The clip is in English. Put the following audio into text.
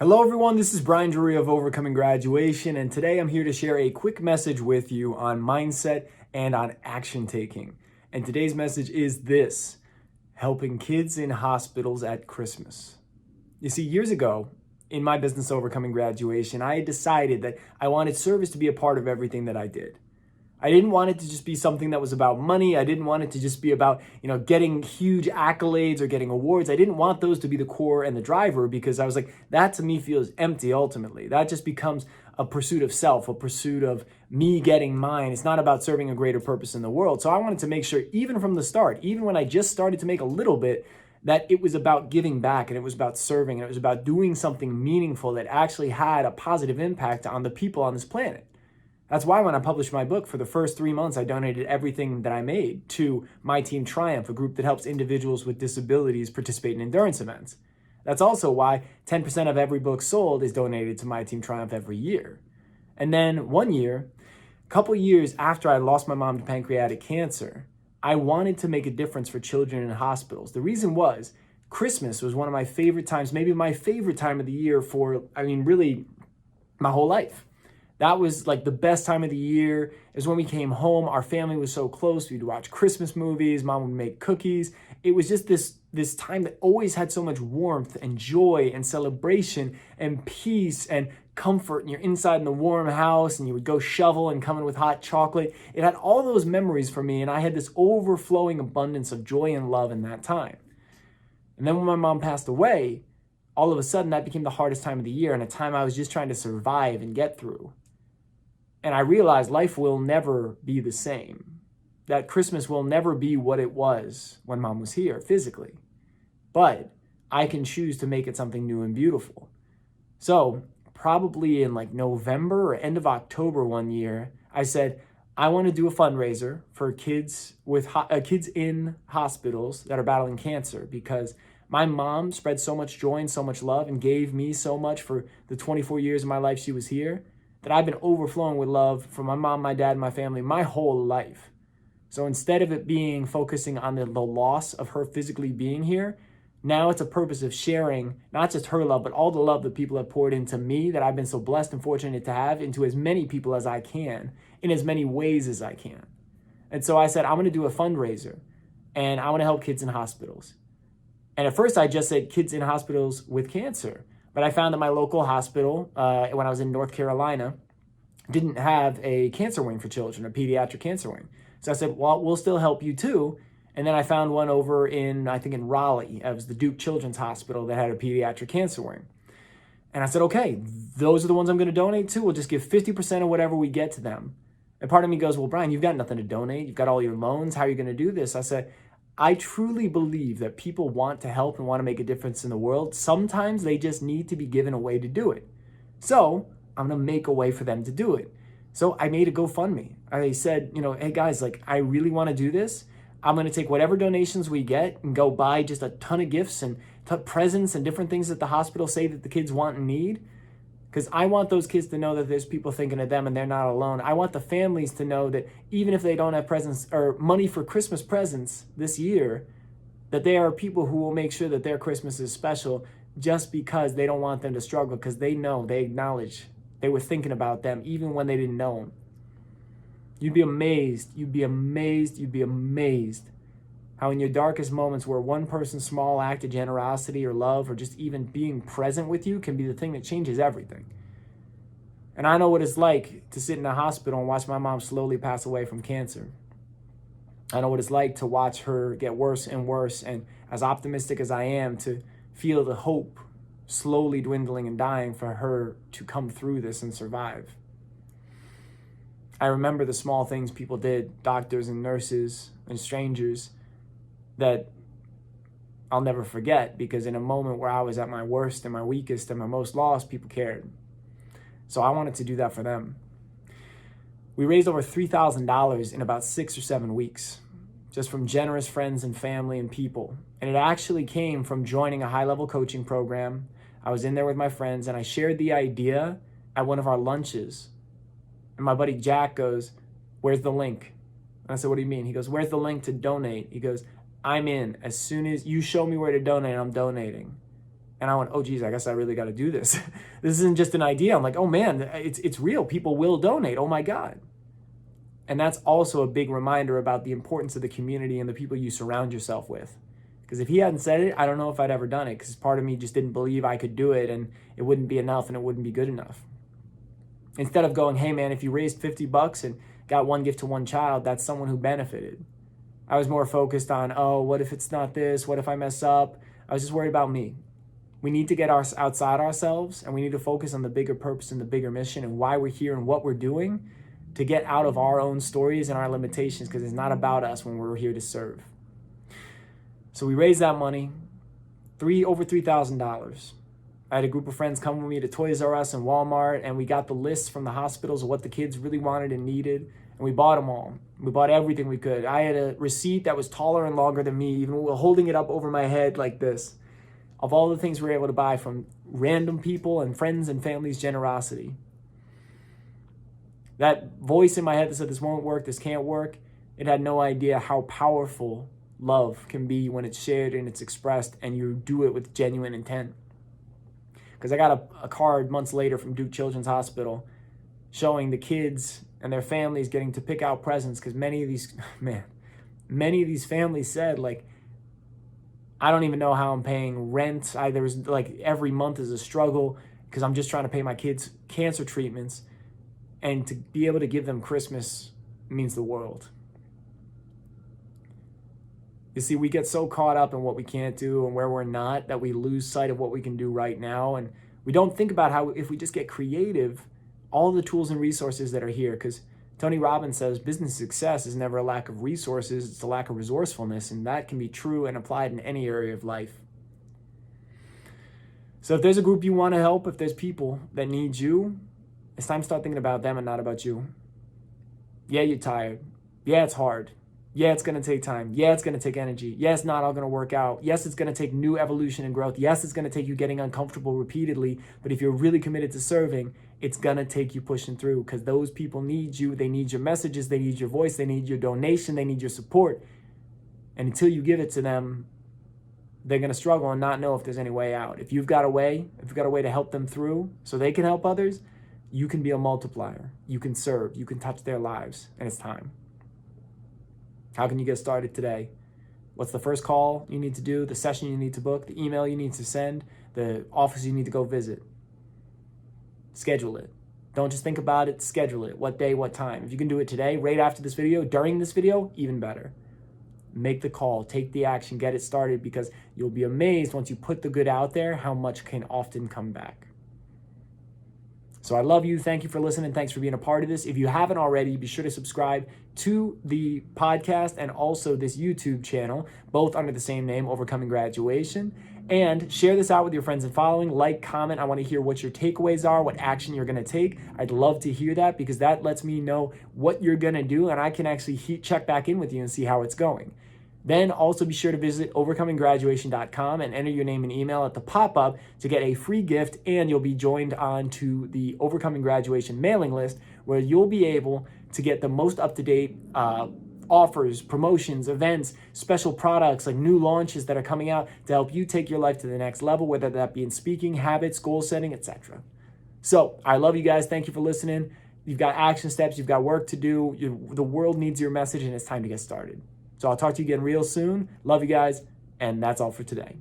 Hello everyone, this is Brian Drury of Overcoming Graduation, and today I'm here to share a quick message with you on mindset and on action taking. And today's message is this: helping kids in hospitals at Christmas. You see, years ago, in my business Overcoming Graduation, I had decided that I wanted service to be a part of everything that I did. I didn't want it to just be something that was about money. I didn't want it to just be about, getting huge accolades or getting awards. I didn't want those to be the core and the driver, because I was like, that to me feels empty ultimately. That just becomes a pursuit of self, a pursuit of me getting mine. It's not about serving a greater purpose in the world. So I wanted to make sure, even from the start, even when I just started to make a little bit, that it was about giving back, and it was about serving, and it was about doing something meaningful that actually had a positive impact on the people on this planet. That's why when I published my book, for the first 3 months, I donated everything that I made to My Team Triumph, a group that helps individuals with disabilities participate in endurance events. That's also why 10% of every book sold is donated to My Team Triumph every year. And then one year, a couple years after I lost my mom to pancreatic cancer, I wanted to make a difference for children in hospitals. The reason was Christmas was one of my favorite times, maybe my favorite time of the year for, really my whole life. That was like the best time of the year, is when we came home. Our family was so close. We'd watch Christmas movies. Mom would make cookies. It was just this time that always had so much warmth and joy and celebration and peace and comfort. And you're inside in the warm house, and you would go shovel and come in with hot chocolate. It had all those memories for me, and I had this overflowing abundance of joy and love in that time. And then when my mom passed away, all of a sudden that became the hardest time of the year, and a time I was just trying to survive and get through. And I realized life will never be the same. That Christmas will never be what it was when Mom was here physically. But I can choose to make it something new and beautiful. So probably in like November or end of October one year, I said, I want to do a fundraiser for kids kids in hospitals that are battling cancer, because my mom spread so much joy and so much love and gave me so much for the 24 years of my life she was here, that I've been overflowing with love for my mom, my dad, and my family my whole life. So instead of it being focusing on the loss of her physically being here, now it's a purpose of sharing not just her love, but all the love that people have poured into me, that I've been so blessed and fortunate to have, into as many people as I can, in as many ways as I can. And so I said, I'm going to do a fundraiser, and I want to help kids in hospitals. And at first I just said kids in hospitals with cancer. But I found that my local hospital, when I was in North Carolina, didn't have a cancer wing for children, a pediatric cancer wing. So I said, well, we'll still help you too. And then I found one over in Raleigh. It was the Duke Children's Hospital that had a pediatric cancer wing. And I said, okay, those are the ones I'm going to donate to. We'll just give 50% of whatever we get to them. And part of me goes, well, Brian, you've got nothing to donate. You've got all your loans. How are you going to do this? I said, I truly believe that people want to help and want to make a difference in the world. Sometimes they just need to be given a way to do it. So I'm going to make a way for them to do it. So I made a GoFundMe. I said, hey guys, I really want to do this. I'm going to take whatever donations we get and go buy just a ton of gifts and presents and different things that the hospital say that the kids want and need. Because I want those kids to know that there's people thinking of them and they're not alone. I want the families to know that even if they don't have presents or money for Christmas presents this year, that there are people who will make sure that their Christmas is special, just because they don't want them to struggle, because they know, they acknowledge they were thinking about them even when they didn't know them. You'd be amazed how in your darkest moments, where one person's small act of generosity or love or just even being present with you can be the thing that changes everything. And I know what it's like to sit in a hospital and watch my mom slowly pass away from cancer. I know what it's like to watch her get worse and worse, and as optimistic as I am, to feel the hope slowly dwindling and dying for her to come through this and survive. I remember the small things people did, doctors and nurses and strangers, that I'll never forget, because in a moment where I was at my worst and my weakest and my most lost, people cared. So I wanted to do that for them. We raised over $3,000 in about 6 or 7 weeks, just from generous friends and family and people. And it actually came from joining a high-level coaching program. I was in there with my friends, and I shared the idea at one of our lunches. And my buddy Jack goes, "Where's the link?" And I said, "What do you mean?" He goes, "Where's the link to donate?" He goes, "I'm in. As soon as you show me where to donate, I'm donating." And I went, oh, geez, I guess I really got to do this. This isn't just an idea. I'm like, oh, man, it's real. People will donate. Oh, my God. And that's also a big reminder about the importance of the community and the people you surround yourself with. Because if he hadn't said it, I don't know if I'd ever done it, because part of me just didn't believe I could do it, and it wouldn't be enough and it wouldn't be good enough. Instead of going, hey, man, if you raised $50 and got one gift to one child, that's someone who benefited. I was more focused on, oh, what if it's not this? What if I mess up? I was just worried about me. We need to get outside ourselves, and we need to focus on the bigger purpose and the bigger mission and why we're here and what we're doing, to get out of our own stories and our limitations, because it's not about us when we're here to serve. So we raised that money, over $3,000. I had a group of friends come with me to Toys R Us and Walmart, and we got the lists from the hospitals of what the kids really wanted and needed, and we bought them all. We bought everything we could. I had a receipt that was taller and longer than me, even holding it up over my head like this, of all the things we were able to buy from random people and friends and family's generosity. That voice in my head that said, this won't work, this can't work, it had no idea how powerful love can be when it's shared and it's expressed and you do it with genuine intent. Because I got a card months later from Duke Children's Hospital showing the kids and their families getting to pick out presents, because many of these families said, like, I don't even know how I'm paying rent. There was like every month is a struggle because I'm just trying to pay my kids' cancer treatments, and to be able to give them Christmas means the world. You see, we get so caught up in what we can't do and where we're not that we lose sight of what we can do right now. And we don't think about how, if we just get creative, all the tools and resources that are here. Because Tony Robbins says business success is never a lack of resources, it's a lack of resourcefulness. And that can be true and applied in any area of life. So if there's a group you want to help, if there's people that need you, it's time to start thinking about them and not about you. Yeah, you're tired. Yeah, it's hard. Yeah, it's going to take time. Yeah, it's going to take energy. Yeah, it's not all going to work out. Yes, it's going to take new evolution and growth. Yes, it's going to take you getting uncomfortable repeatedly. But if you're really committed to serving, it's going to take you pushing through, because those people need you. They need your messages. They need your voice. They need your donation. They need your support. And until you give it to them, they're going to struggle and not know if there's any way out. If you've got a way to help them through so they can help others, you can be a multiplier. You can serve. You can touch their lives. And it's time. How can you get started today? What's the first call you need to do, the session you need to book, the email you need to send, the office you need to go visit? Schedule it. Don't just think about it, schedule it. What day, what time? If you can do it today, right after this video, during this video, even better. Make the call, take the action, get it started, because you'll be amazed once you put the good out there how much can often come back. So I love you. Thank you for listening. Thanks for being a part of this. If you haven't already, be sure to subscribe to the podcast and also this YouTube channel, both under the same name, Overcoming Graduation. And share this out with your friends and following. Like, comment. I want to hear what your takeaways are, what action you're going to take. I'd love to hear that, because that lets me know what you're going to do, and I can actually check back in with you and see how it's going. Then also be sure to visit overcominggraduation.com and enter your name and email at the pop-up to get a free gift, and you'll be joined on to the Overcoming Graduation mailing list, where you'll be able to get the most up-to-date offers, promotions, events, special products, like new launches that are coming out to help you take your life to the next level, whether that be in speaking, habits, goal setting, etc. So I love you guys. Thank you for listening. You've got action steps. You've got work to do. The world needs your message, and it's time to get started. So I'll talk to you again real soon. Love you guys, and that's all for today.